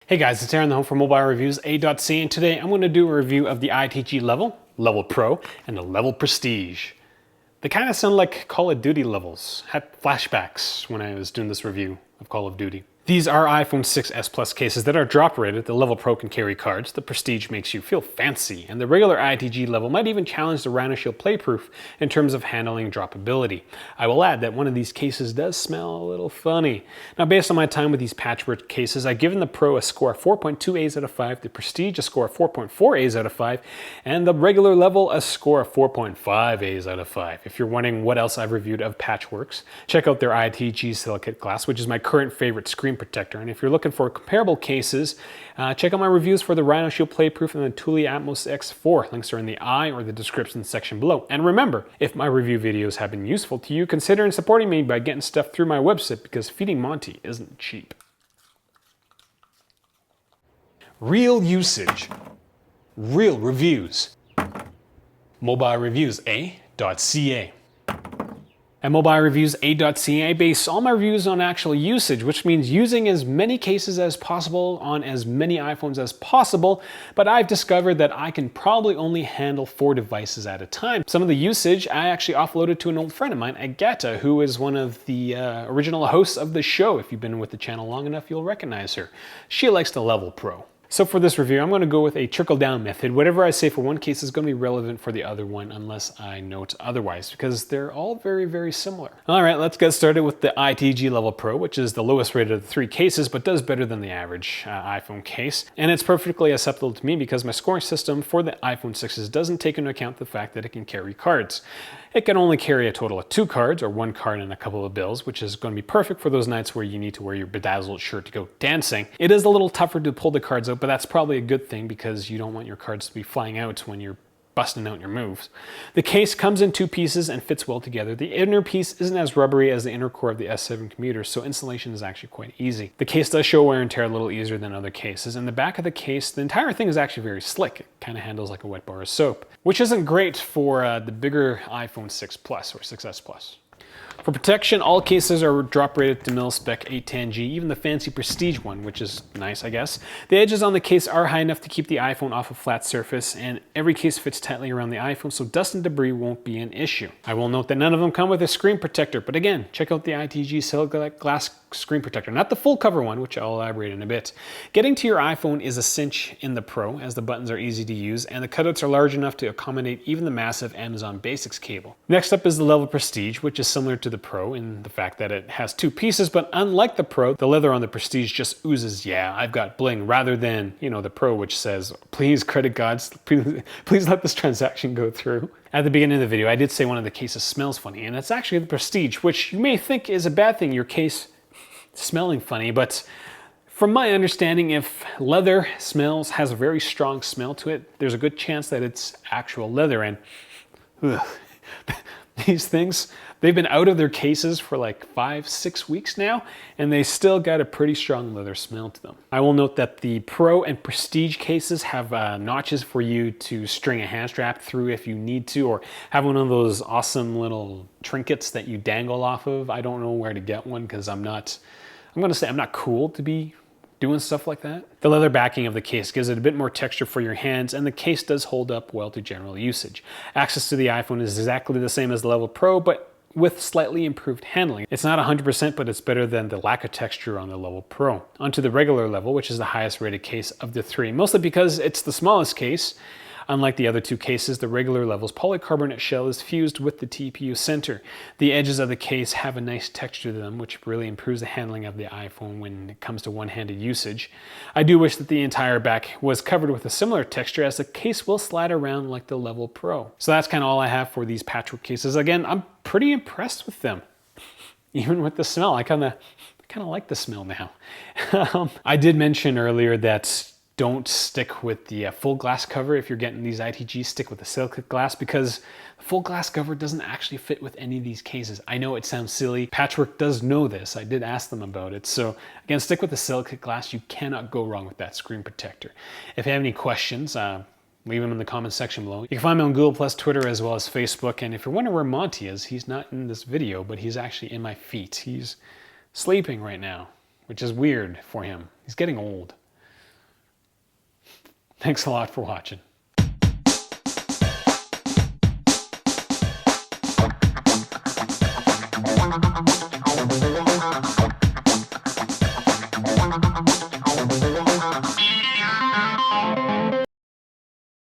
Hey guys, it's Aaron, the home for mobile reviews, A.C, and today I'm going to do a review of the ITG Level, Level Pro, and the Level Prestige. They kind of sound like Call of Duty levels. Had flashbacks when I was doing this review of Call of Duty. These are iPhone 6s Plus cases that are drop rated. The Level Pro can carry cards, the Prestige makes you feel fancy, and the regular ITG Level might even challenge the Rhinoshield Playproof in terms of handling droppability. I will add that one of these cases does smell a little funny. Now, based on my time with these Patchworks cases, I've given the Pro a score of 4.2 A's out of 5, the Prestige a score of 4.4 A's out of 5, and the regular Level a score of 4.5 A's out of 5. If you're wondering what else I've reviewed of Patchworks, check out their ITG Silicate Glass, which is my current favorite screen protector. And if you're looking for comparable cases, check out my reviews for the Rhinoshield Playproof and the Thule Atmos X4. Links are in the I or the description section below. And remember, if my review videos have been useful to you, consider supporting me by getting stuff through my website, because feeding Monty isn't cheap. Real usage. Real reviews. Mobile reviews, A.ca. At Mobile Reviews A.ca, I base all my reviews on actual usage, which means using as many cases as possible on as many iPhones as possible, but I've discovered that I can probably only handle 4 devices at a time. Some of the usage I actually offloaded to an old friend of mine, Agata, who is one of the original hosts of the show. If you've been with the channel long enough, you'll recognize her. She likes the Level Pro. So for this review, I'm going to go with a trickle-down method. Whatever I say for one case is going to be relevant for the other one unless I note otherwise, because they're all very, very similar. All right, let's get started with the ITG Level Pro, which is the lowest rated of the 3 cases, but does better than the average iPhone case. And it's perfectly acceptable to me because my scoring system for the iPhone 6s doesn't take into account the fact that it can carry cards. It can only carry a total of 2 cards, or 1 card and a couple of bills, which is going to be perfect for those nights where you need to wear your bedazzled shirt to go dancing. It is a little tougher to pull the cards out, but that's probably a good thing because you don't want your cards to be flying out when you're busting out your moves. The case comes in 2 pieces and fits well together. The inner piece isn't as rubbery as the inner core of the S7 commuter, so installation is actually quite easy. The case does show wear and tear a little easier than other cases, and the back of the case, the entire thing is actually very slick. It kind of handles like a wet bar of soap, which isn't great for the bigger iPhone 6 Plus or 6s Plus. For protection, all cases are drop rated to mil-spec 810G, even the fancy Prestige one, which is nice, I guess. The edges on the case are high enough to keep the iPhone off a flat surface, and every case fits tightly around the iPhone, so dust and debris won't be an issue. I will note that none of them come with a screen protector, but again, check out the ITG Silicate Glass screen protector, not the full cover one, which I'll elaborate in a bit. Getting to your iPhone is a cinch in the Pro, as the buttons are easy to use, and the cutouts are large enough to accommodate even the massive Amazon Basics cable. Next up is the Level Prestige, which is similar to the Pro in the fact that it has 2 pieces, but unlike the Pro, the leather on the Prestige just oozes, yeah, I've got bling, rather than, you know, the Pro, which says, please, credit gods, please let this transaction go through. At the beginning of the video, I did say one of the cases smells funny, and it's actually the Prestige, which you may think is a bad thing, your case smelling funny, but from my understanding, if leather has a very strong smell to it, there's a good chance that it's actual leather. And these things, they've been out of their cases for like 5-6 weeks now, and they still got a pretty strong leather smell to them. I will note that the Pro and Prestige cases have notches for you to string a hand strap through if you need to, or have one of those awesome little trinkets that you dangle off of. I don't know where to get one because I'm going to say I'm not cool to be doing stuff like that. The leather backing of the case gives it a bit more texture for your hands, and the case does hold up well to general usage. Access to the iPhone is exactly the same as the Level Pro, but with slightly improved handling. It's not 100%, but it's better than the lack of texture on the Level Pro. Onto the regular Level, which is the highest rated case of the 3, mostly because it's the smallest case. Unlike the other 2 cases, the regular Level's polycarbonate shell is fused with the TPU center. The edges of the case have a nice texture to them, which really improves the handling of the iPhone when it comes to one-handed usage. I do wish that the entire back was covered with a similar texture, as the case will slide around like the Level Pro. So that's kind of all I have for these Patchwork cases. Again, I'm pretty impressed with them. Even with the smell, I kind of like the smell now. I did mention earlier that don't stick with the full glass cover. If you're getting these ITG, stick with the silicate glass, because the full glass cover doesn't actually fit with any of these cases. I know it sounds silly. Patchwork does know this. I did ask them about it. So again, stick with the silicate glass. You cannot go wrong with that screen protector. If you have any questions, leave them in the comment section below. You can find me on Google+, Twitter, as well as Facebook. And if you're wondering where Monty is, he's not in this video, but he's actually in my feet. He's sleeping right now, which is weird for him. He's getting old. Thanks a lot for watching. Thank you.